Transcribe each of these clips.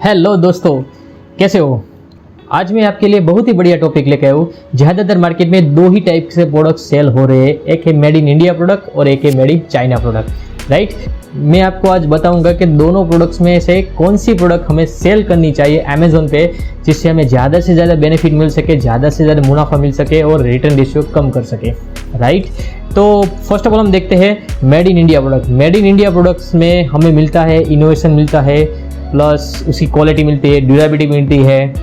Hello दोस्तों, कैसे हो। आज मैं आपके लिए बहुत ही बढ़िया टॉपिक लेके आया हूँ। ज़्यादातर मार्केट में दो ही टाइप से प्रोडक्ट सेल हो रहे हैं, एक है मेड इन इंडिया प्रोडक्ट और एक है made in China product, right. मैं आपको आज बताऊंगा कि दोनों प्रोडक्ट्स में से कौन सी प्रोडक्ट हमें सेल करनी चाहिए अमेज़ॉन पे, जिससे हमें ज़्यादा से ज़्यादा बेनिफिट मिल सके, ज़्यादा से ज़्यादा मुनाफा मिल सके और रिटर्न रेशियो कम कर सके, राइट। तो फर्स्ट ऑफ ऑल हम देखते हैं made in India product. Made in India products में हमें मिलता है इनोवेशन मिलता है, प्लस उसकी क्वालिटी मिलती है, ड्यूरेबिलिटी मिलती है।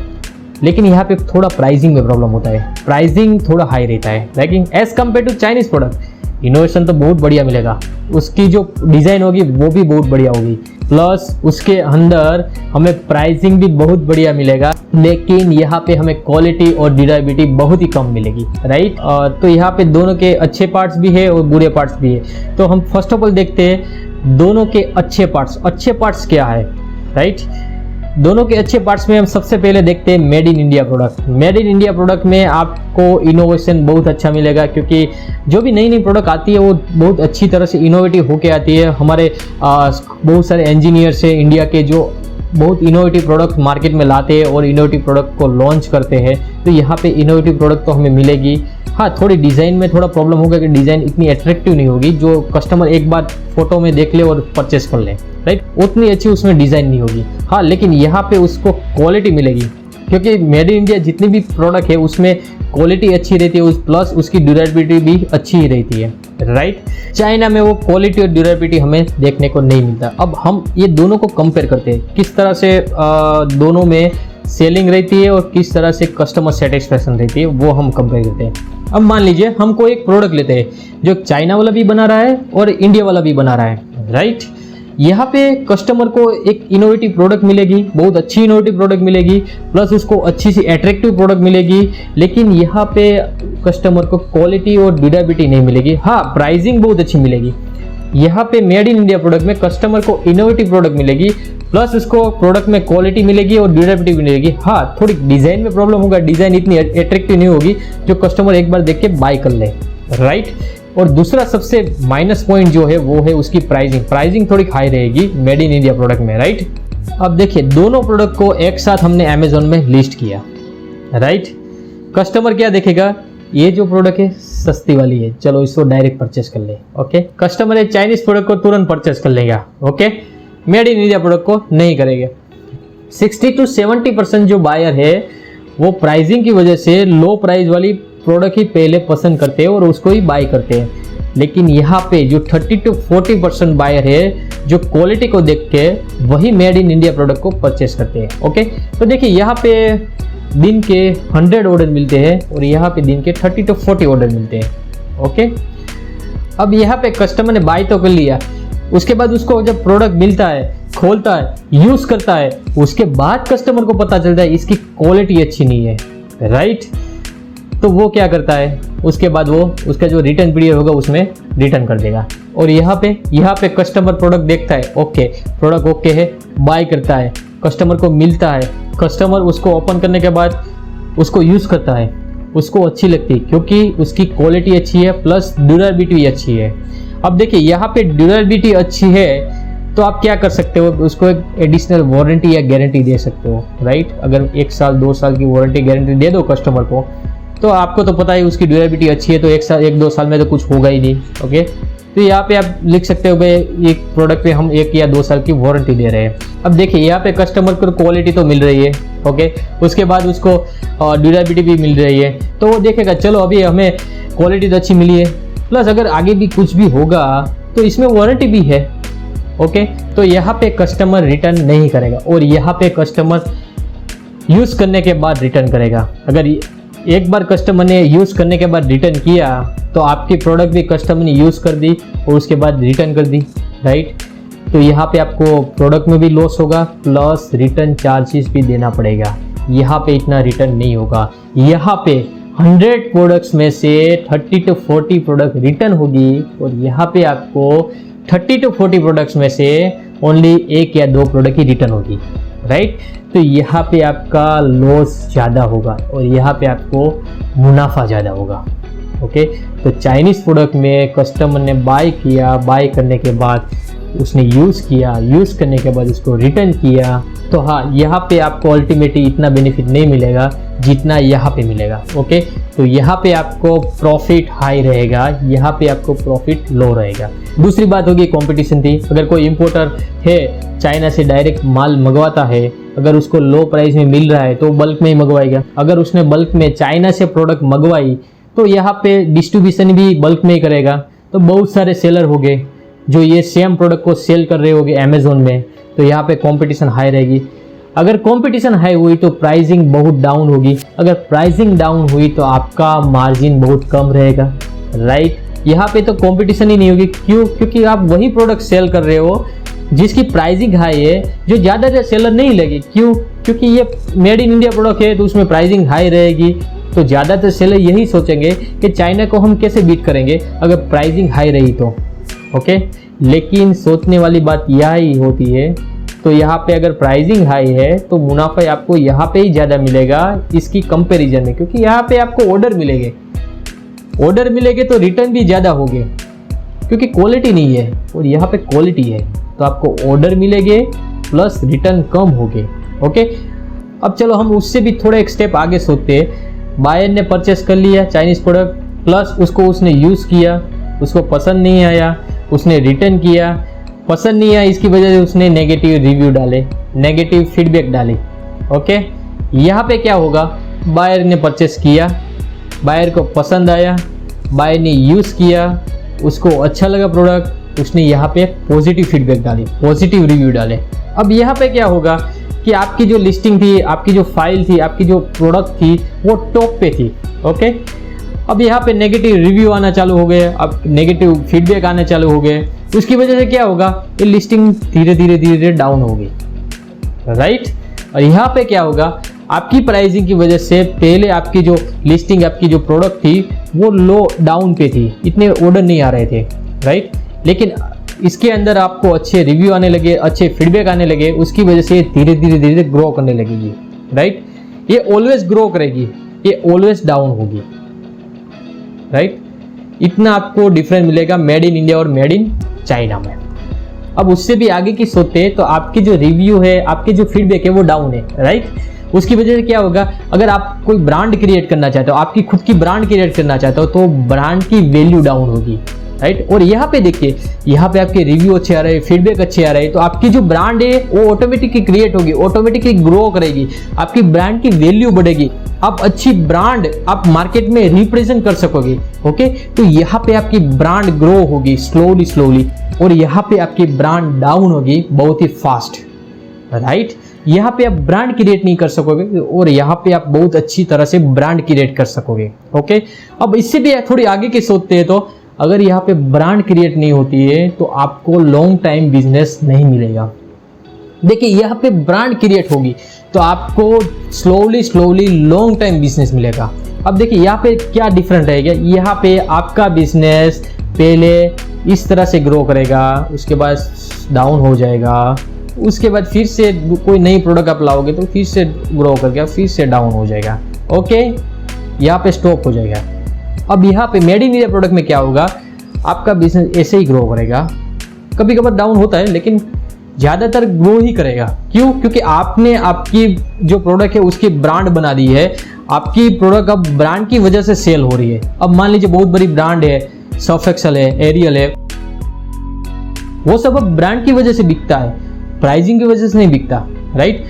लेकिन यहाँ पे थोड़ा प्राइसिंग में प्रॉब्लम होता है, प्राइसिंग थोड़ा हाई रहता है। लेकिन as compare to Chinese product innovation तो बहुत बढ़िया मिलेगा, उसकी जो डिज़ाइन होगी वो भी बहुत बढ़िया होगी, प्लस उसके अंदर हमें प्राइसिंग भी बहुत बढ़िया मिलेगा। लेकिन यहाँ पे हमें क्वालिटी और ड्यूरेबिलिटी बहुत ही कम मिलेगी, राइट। तो यहाँ पे दोनों के अच्छे पार्ट्स भी है और बुरे पार्ट्स भी है। तो हम फर्स्ट ऑफ ऑल देखते हैं दोनों के अच्छे पार्ट्स क्या है, राइट। दोनों के अच्छे पार्ट्स में हम सबसे पहले देखते हैं made in India product. Made in India product में आपको इनोवेशन बहुत अच्छा मिलेगा, क्योंकि जो भी नई नई प्रोडक्ट आती है वो बहुत अच्छी तरह से इनोवेटिव होके आती है। हमारे बहुत सारे इंजीनियर्स हैं इंडिया के जो बहुत इनोवेटिव प्रोडक्ट मार्केट में लाते हैं और इनोवेटिव प्रोडक्ट को लॉन्च करते हैं। तो यहाँ पे इनोवेटिव प्रोडक्ट तो हमें मिलेगी। हाँ, थोड़ी डिज़ाइन में थोड़ा प्रॉब्लम होगा कि डिज़ाइन इतनी अट्रैक्टिव नहीं होगी जो कस्टमर एक बार फोटो में देख ले और परचेस कर ले, राइट। उतनी अच्छी उसमें डिज़ाइन नहीं होगी। हाँ, लेकिन यहाँ पे उसको क्वालिटी मिलेगी, क्योंकि मेड इन इंडिया जितनी भी प्रोडक्ट है उसमें क्वालिटी अच्छी रहती है, प्लस उसकी ड्यूरेबिलिटी भी अच्छी ही रहती है, राइट। चाइना में वो क्वालिटी और ड्यूरेबिलिटी हमें देखने को नहीं मिलता। अब हम ये दोनों को कंपेयर करते हैं, किस तरह से दोनों में सेलिंग रहती है और किस तरह से कस्टमर सेटिस्फेक्शन रहती है, वो हम कंपेयर करते हैं। अब मान लीजिए हमको एक प्रोडक्ट लेते हैं जो चाइना वाला भी बना रहा है और इंडिया वाला भी बना रहा है, राइट। यहाँ पे कस्टमर को एक इनोवेटिव प्रोडक्ट मिलेगी, बहुत अच्छी इनोवेटिव प्रोडक्ट मिलेगी, प्लस उसको अच्छी सी अट्रैक्टिव प्रोडक्ट मिलेगी। लेकिन यहाँ पे कस्टमर को क्वालिटी और ड्यूरेबिलिटी नहीं मिलेगी। हाँ, प्राइसिंग बहुत अच्छी मिलेगी। यहाँ पे मेड इन इंडिया प्रोडक्ट में कस्टमर को इनोवेटिव प्रोडक्ट मिलेगी, प्लस उसको प्रोडक्ट में क्वालिटी मिलेगी और ड्यूरेबिलिटी मिलेगी। हाँ, थोड़ी डिज़ाइन में प्रॉब्लम होगा, डिज़ाइन इतनी अट्रैक्टिव नहीं होगी जो कस्टमर एक बार देख के बाय कर ले, राइट। और दूसरा सबसे माइनस पॉइंट जो है वो है उसकी प्राइसिंग थोड़ी हाई रहेगी मेड इन इंडिया प्रोडक्ट में, राइट। अब देखिए दोनों प्रोडक्ट को एक साथ हमने अमेज़ॉन में लिस्ट किया, राइट। कस्टमर क्या देखेगा, ये जो प्रोडक्ट है सस्ती वाली है, चलो इसको डायरेक्ट परचेस कर ले, ओके। कस्टमर है चाइनीज प्रोडक्ट को तुरंत परचेस कर लेगा, okay. Made in India product को नहीं करेगा। 60 to 70% जो बायर है वो प्राइसिंग की वजह से लो प्राइस वाली प्रोडक्ट ही पहले पसंद करते हैं और उसको ही बाय करते हैं। लेकिन यहाँ पे जो 30 to 40% बायर है जो क्वालिटी को देख के वही मेड इन इंडिया प्रोडक्ट को परचेस करते हैं, ओके। तो देखिए यहाँ पे दिन के 100 ऑर्डर मिलते हैं और यहाँ पे दिन के 30 to 40 ऑर्डर मिलते हैं, ओके। अब यहाँ पे कस्टमर ने बाय तो कर लिया, उसके बाद उसको जब प्रोडक्ट मिलता है, खोलता है, यूज़ करता है, उसके बाद कस्टमर को पता चलता है इसकी क्वालिटी अच्छी नहीं है, राइट। तो वो क्या करता है, उसके बाद वो उसका जो रिटर्न पीरियड होगा उसमें रिटर्न कर देगा। और यहाँ पे कस्टमर प्रोडक्ट देखता है, ओके प्रोडक्ट ओके है, बाय करता है, कस्टमर को मिलता है, कस्टमर उसको ओपन करने के बाद उसको यूज़ करता है, उसको अच्छी लगती है क्योंकि उसकी क्वालिटी अच्छी है, प्लस ड्यूरेबिलिटी भी अच्छी है। अब देखिए यहाँ पे ड्यूरेबिलिटी अच्छी है तो आप क्या कर सकते हो, उसको एक एडिशनल वारंटी या गारंटी दे सकते हो, राइट। अगर 1 साल 2 साल की वारंटी गारंटी दे दो कस्टमर को, तो आपको तो पता है उसकी ड्यूरेबिलिटी अच्छी है, तो 1-2 साल में तो कुछ होगा ही नहीं, ओके। तो यहाँ पे आप लिख सकते हो भाई एक प्रोडक्ट पे हम 1 या 2 साल की वारंटी दे रहे हैं। अब देखिए यहाँ पे कस्टमर को क्वालिटी तो मिल रही है, ओके, उसके बाद उसको ड्यूरेबिलिटी भी मिल रही है, तो वो देखेगा चलो अभी हमें क्वालिटी तो अच्छी मिली है, प्लस अगर आगे भी कुछ भी होगा तो इसमें वारंटी भी है, ओके। तो यहाँ पे कस्टमर रिटर्न नहीं करेगा और यहाँ पे कस्टमर यूज़ करने के बाद रिटर्न करेगा। अगर एक बार कस्टमर ने यूज़ करने के बाद रिटर्न किया तो आपकी प्रोडक्ट भी कस्टमर ने यूज़ कर दी और उसके बाद रिटर्न कर दी, राइट। तो यहाँ पे आपको प्रोडक्ट में भी लॉस होगा, प्लस रिटर्न चार्जेस भी देना पड़ेगा। यहाँ पे इतना रिटर्न नहीं होगा। यहाँ पे 100 प्रोडक्ट्स में से 30 to 40 प्रोडक्ट रिटर्न होगी और यहाँ पे आपको 30 to 40 प्रोडक्ट्स में से ओनली 1 या 2 प्रोडक्ट ही रिटर्न होगी, राइट। तो यहाँ पे आपका लॉस ज़्यादा होगा और यहाँ पे आपको मुनाफा ज़्यादा होगा, ओके। तो चाइनीज़ प्रोडक्ट में कस्टमर ने बाय किया, बाय करने के बाद उसने यूज़ किया, यूज़ करने के बाद उसको रिटर्न किया, तो हाँ यहाँ पे आपको अल्टीमेटली इतना बेनिफिट नहीं मिलेगा जितना यहाँ पे मिलेगा। ओके, तो यहाँ पे आपको प्रॉफिट हाई रहेगा, यहाँ पे आपको प्रॉफिट लो रहेगा। दूसरी बात होगी कंपटीशन थी। अगर कोई इंपोर्टर है चाइना से डायरेक्ट माल मंगवाता है, अगर उसको लो प्राइस में मिल रहा है तो बल्क में ही मंगवाएगा। अगर उसने बल्क में चाइना से प्रोडक्ट मंगवाई तो यहाँ पे डिस्ट्रीब्यूशन भी बल्क में ही करेगा। तो बहुत सारे सेलर हो गए जो ये सेम प्रोडक्ट को सेल कर रहे होंगे अमेजोन में, तो यहाँ पे कंपटीशन हाई रहेगी। अगर कंपटीशन हाई हुई तो प्राइसिंग बहुत डाउन होगी। अगर प्राइसिंग डाउन हुई तो आपका मार्जिन बहुत कम रहेगा, राइट। यहाँ पे तो कंपटीशन ही नहीं होगी। क्यों? क्योंकि आप वही प्रोडक्ट सेल कर रहे हो जिसकी प्राइसिंग हाई है, जो ज़्यादा सेलर नहीं लगे। क्यों? क्योंकि ये मेड इन इंडिया प्रोडक्ट है तो उसमें प्राइसिंग हाई रहेगी, तो ज़्यादातर सेलर यही सोचेंगे कि चाइना को हम कैसे बीट करेंगे अगर प्राइसिंग हाई रही तो। ओके, लेकिन सोचने वाली बात यही होती है। तो यहाँ पे अगर प्राइसिंग हाई है तो मुनाफा आपको यहाँ पे ही ज़्यादा मिलेगा इसकी कंपैरिजन में, क्योंकि यहाँ पे आपको ऑर्डर मिलेंगे तो रिटर्न भी ज़्यादा होंगे, क्योंकि क्वालिटी नहीं है और यहाँ पे क्वालिटी है, तो आपको ऑर्डर मिलेंगे प्लस रिटर्न कम होंगे। ओके, अब चलो हम उससे भी थोड़ा एक स्टेप आगे सोचते हैं। बायर ने परचेस कर लिया चाइनीज़ प्रोडक्ट, प्लस उसको उसने यूज़ किया, उसको पसंद नहीं आया, उसने रिटर्न किया, पसंद नहीं आया, इसकी वजह से उसने नेगेटिव रिव्यू डाले, नेगेटिव फीडबैक डाले। ओके, यहाँ पे क्या होगा? बायर ने परचेस किया, बायर को पसंद आया, बायर ने यूज़ किया, उसको अच्छा लगा प्रोडक्ट, उसने यहाँ पे पॉजिटिव फीडबैक डाली, पॉजिटिव रिव्यू डाले। अब यहाँ पे क्या होगा कि आपकी जो लिस्टिंग थी, आपकी जो फाइल थी, आपकी जो प्रोडक्ट थी वो टॉप पे थी। ओके, अब यहाँ पे नेगेटिव रिव्यू आना चालू हो गए, अब नेगेटिव फीडबैक आने चालू हो गए। उसकी वजह से क्या होगा? ये लिस्टिंग धीरे धीरे डाउन होगी, राइट। और यहाँ पे क्या होगा? आपकी प्राइसिंग की वजह से पहले आपकी जो लिस्टिंग, आपकी जो प्रोडक्ट थी वो लो डाउन पे थी, इतने ऑर्डर नहीं आ रहे थे, राइट। लेकिन इसके अंदर आपको अच्छे रिव्यू आने लगे, अच्छे फीडबैक आने लगे, उसकी वजह से धीरे धीरे ग्रो करने लगेगी, राइट। ये ऑलवेज ग्रो करेगी, ये ऑलवेज डाउन होगी, राइट। इतना आपको डिफरेंस मिलेगा मेड इन इंडिया और मेड इन चाइना में। अब उससे भी आगे की सोचते हैं तो आपकी जो रिव्यू है, आपके जो फीडबैक है वो डाउन है, राइट। उसकी वजह से क्या होगा? अगर आप कोई ब्रांड क्रिएट करना चाहते हो, आपकी खुद की ब्रांड क्रिएट करना चाहते हो, तो ब्रांड की वैल्यू डाउन होगी, राइट। और यहाँ पे देखिए, यहाँ पे आपके रिव्यू अच्छे आ रहे हैं, फीडबैक अच्छे आ रहे हैं, तो आपकी जो ब्रांड है वो ऑटोमेटिकली क्रिएट होगी, ऑटोमेटिकली ग्रो करेगी, आपकी ब्रांड की वैल्यू बढ़ेगी, आप अच्छी ब्रांड आप मार्केट में रिप्रेजेंट कर सकोगे। ओके, तो यहाँ पे आपकी ब्रांड ग्रो होगी स्लोली, और यहाँ पे आपकी ब्रांड डाउन होगी बहुत ही फास्ट, राइट। यहाँ पे आप ब्रांड क्रिएट नहीं कर सकोगे और यहाँ पे आप बहुत अच्छी तरह से ब्रांड क्रिएट कर सकोगे। ओके, अब इससे भी थोड़ी आगे की सोचते हैं तो अगर यहाँ पे ब्रांड क्रिएट नहीं होती है तो आपको लॉन्ग टाइम बिजनेस नहीं मिलेगा। देखिए, यहाँ पे ब्रांड क्रिएट होगी तो आपको स्लोली लॉन्ग टाइम बिजनेस मिलेगा। अब देखिए यहाँ पे क्या डिफरेंट रहेगा। यहाँ पे आपका बिजनेस पहले इस तरह से ग्रो करेगा, उसके बाद डाउन हो जाएगा, उसके बाद फिर से कोई नई प्रोडक्ट आप लाओगे तो फिर से ग्रो करके फिर से डाउन हो जाएगा। ओके, यहाँ पे स्टॉप हो जाएगा। अब यहाँ पे मेड इन इंडिया प्रोडक्ट में क्या होगा? आपका बिजनेस ऐसे ही ग्रो करेगा, कभी कभार डाउन होता है लेकिन ज़्यादातर ग्रो ही करेगा। क्यों? क्योंकि आपने आपकी जो प्रोडक्ट है उसकी ब्रांड बना दी है, आपकी प्रोडक्ट अब ब्रांड की वजह से सेल हो रही है। अब मान लीजिए बहुत बड़ी ब्रांड है, सर्फ एक्सेल है, एरियल है, वो सब अब ब्रांड की वजह से बिकता है, प्राइसिंग की वजह से नहीं बिकता, राइट।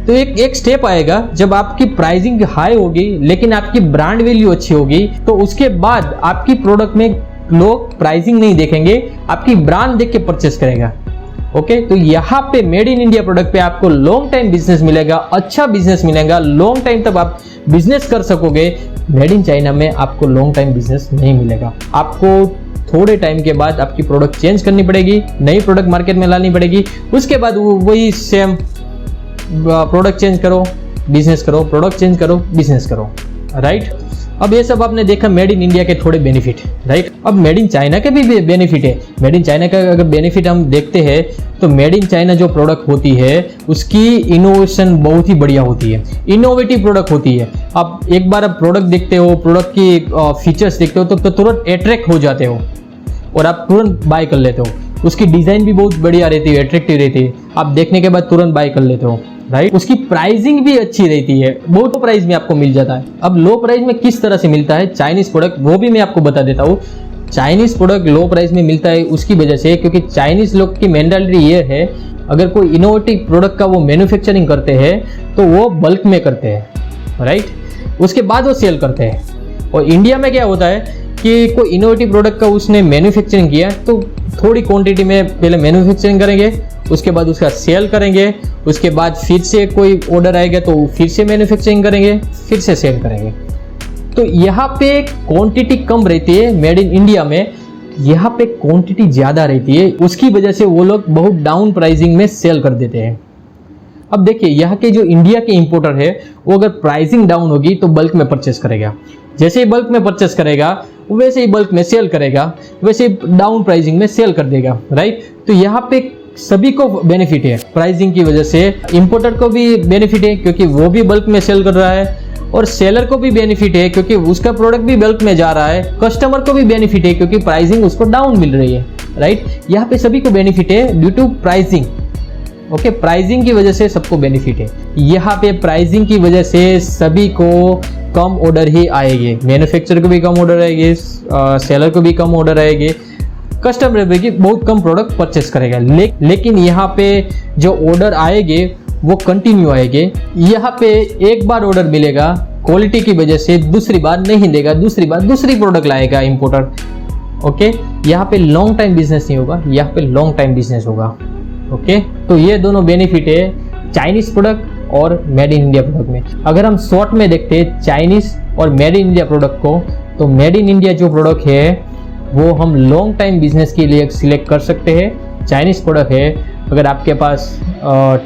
तो एक स्टेप आएगा जब आपकी प्राइसिंग हाई होगी लेकिन आपकी ब्रांड वैल्यू अच्छी होगी, तो उसके बाद आपकी प्रोडक्ट में लोग प्राइसिंग नहीं देखेंगे, आपकी ब्रांड देख के परचेस करेगा। ओके, तो यहाँ पे मेड इन इंडिया प्रोडक्ट पे आपको लॉन्ग टाइम बिजनेस मिलेगा, अच्छा बिजनेस मिलेगा, लॉन्ग टाइम तक आप बिजनेस कर सकोगे। मेड इन चाइना में आपको लॉन्ग टाइम बिजनेस नहीं मिलेगा, आपको थोड़े टाइम के बाद आपकी प्रोडक्ट चेंज करनी पड़ेगी, नई प्रोडक्ट मार्केट में लानी पड़ेगी, उसके बाद वही सेम प्रोडक्ट चेंज करो बिजनेस करो, प्रोडक्ट चेंज करो बिजनेस करो, राइट। अब ये सब आपने देखा मेड इन इंडिया के थोड़े बेनिफिट, राइट। अब मेड इन चाइना के भी बेनिफिट है। मेड इन चाइना का अगर बेनिफिट हम देखते हैं तो मेड इन चाइना जो प्रोडक्ट होती है उसकी इनोवेशन बहुत ही बढ़िया होती है, इनोवेटिव प्रोडक्ट होती है। आप एक बार आप प्रोडक्ट देखते हो, प्रोडक्ट की फीचर्स देखते हो तो तुरंत अट्रैक्ट हो जाते हो और आप तुरंत बाय कर लेते हो। उसकी डिज़ाइन भी बहुत बढ़िया रहती है, अट्रैक्टिव रहती है, आप देखने के बाद तुरंत बाय कर लेते हो, राइट। उसकी प्राइसिंग भी अच्छी रहती है, बहुत प्राइस में आपको मिल जाता है। अब लो प्राइस में किस तरह से मिलता है चाइनीज़ प्रोडक्ट, वो भी मैं आपको बता देता हूँ। चाइनीज़ प्रोडक्ट लो प्राइस में मिलता है उसकी वजह से, क्योंकि चाइनीज़ लोग की मेंटालिटी ये है, अगर कोई इनोवेटिव प्रोडक्ट का वो मैन्युफैक्चरिंग करते हैं तो वो बल्क में करते हैं, राइट, उसके बाद वो सेल करते हैं। और इंडिया में क्या होता है कि कोई इनोवेटिव प्रोडक्ट का उसने मैन्युफैक्चरिंग किया तो थोड़ी क्वांटिटी में पहले मैन्युफैक्चरिंग करेंगे, उसके बाद उसका सेल करेंगे, उसके बाद फिर से कोई ऑर्डर आएगा तो फिर से मैन्युफैक्चरिंग करेंगे, फिर से सेल करेंगे। तो यहाँ पे क्वांटिटी कम रहती है, मेड इन इंडिया में यहाँ पे क्वांटिटी ज़्यादा रहती है, उसकी वजह से वो लोग बहुत डाउन प्राइसिंग में सेल कर देते हैं। अब देखिए यहाँ के जो इंडिया के इंपोर्टर है वो अगर प्राइसिंग डाउन होगी तो बल्क में परचेस करेगा, जैसे ही बल्क में परचेस करेगा वैसे ही बल्क में सेल करेगा, वैसे ही डाउन प्राइसिंग में सेल कर देगा, राइट। तो यहाँ पे सभी को बेनिफिट है प्राइसिंग की वजह से, इंपोर्टर को भी बेनिफिट है क्योंकि वो भी बल्क में सेल कर रहा है, और सेलर को भी बेनिफिट है क्योंकि उसका प्रोडक्ट भी बल्क में जा रहा है, कस्टमर को भी बेनिफिट है क्योंकि प्राइसिंग उसको डाउन मिल रही है, राइट। यहाँ पे सभी को बेनिफिट है due to pricing, okay, pricing की वजह से सबको बेनिफिट है। यहाँ पे प्राइसिंग की वजह से सभी को कम ऑर्डर ही आएंगे, मैन्युफैक्चरर को भी कम ऑर्डर आएंगे, सेलर को भी कम ऑर्डर आएंगे, कस्टमर भी बहुत कम प्रोडक्ट परचेस करेगा। लेकिन यहाँ पे जो ऑर्डर आएंगे वो कंटिन्यू आएंगे। यहाँ पे एक बार ऑर्डर मिलेगा, क्वालिटी की वजह से दूसरी बार नहीं देगा, दूसरी बार दूसरी प्रोडक्ट लाएगा इंपोर्टर, ओके। यहाँ पे लॉन्ग टाइम बिजनेस नहीं होगा, यहाँ पे लॉन्ग टाइम बिजनेस होगा, ओके। तो ये दोनों बेनिफिट है चाइनीज प्रोडक्ट और मेड इन इंडिया प्रोडक्ट में। अगर हम शॉर्ट में देखते हैं चाइनीज और मेड इन इंडिया प्रोडक्ट को, तो मेड इन इंडिया जो प्रोडक्ट है वो हम लॉन्ग टाइम बिजनेस के लिए सिलेक्ट कर सकते हैं। चाइनीज प्रोडक्ट है, अगर आपके पास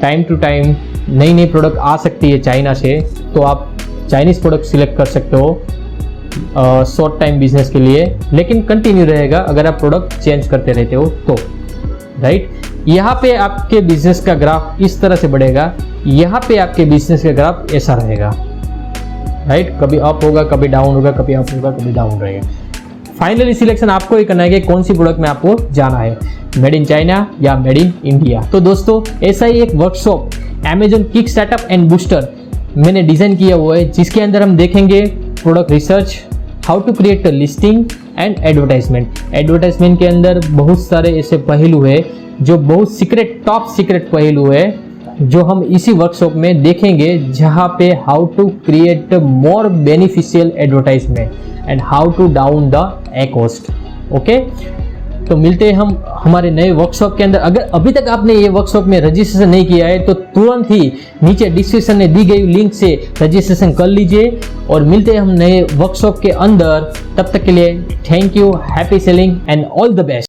टाइम टू टाइम नई नई प्रोडक्ट आ सकती है चाइना से, तो आप चाइनीज प्रोडक्ट सिलेक्ट कर सकते हो शॉर्ट टाइम बिजनेस के लिए, लेकिन कंटिन्यू रहेगा अगर आप प्रोडक्ट चेंज करते रहते हो तो, राइट। यहाँ पे आपके बिजनेस का ग्राफ इस तरह से बढ़ेगा, यहाँ पे आपके बिजनेस का ग्राफ ऐसा रहेगा, राइट। कभी अप होगा, कभी डाउन होगा, कभी अप होगा, कभी डाउन रहेगा। फाइनली सिलेक्शन आपको ही करना है कि कौन सी प्रोडक्ट में आपको जाना है, मेड इन चाइना या मेड इन इंडिया। तो दोस्तों ऐसा ही एक workshop Amazon kick startup and booster मैंने डिजाइन किया हुआ है, जिसके अंदर हम देखेंगे product research, how to create listing and advertisement. Advertisement के अंदर बहुत सारे ऐसे पहलू है जो बहुत सीक्रेट, टॉप सीक्रेट पहलू है, जो हम इसी वर्कशॉप में देखेंगे, जहां पे how to create more beneficial advertisement and how to down the cost, okay. तो मिलते हैं हम हमारे नए वर्कशॉप के अंदर। अगर अभी तक आपने ये वर्कशॉप में रजिस्ट्रेशन नहीं किया है तो तुरंत ही नीचे डिस्क्रिप्शन में दी गई लिंक से रजिस्ट्रेशन कर लीजिए, और मिलते हैं हम नए वर्कशॉप के अंदर। तब तक के लिए thank you, happy selling and all the best.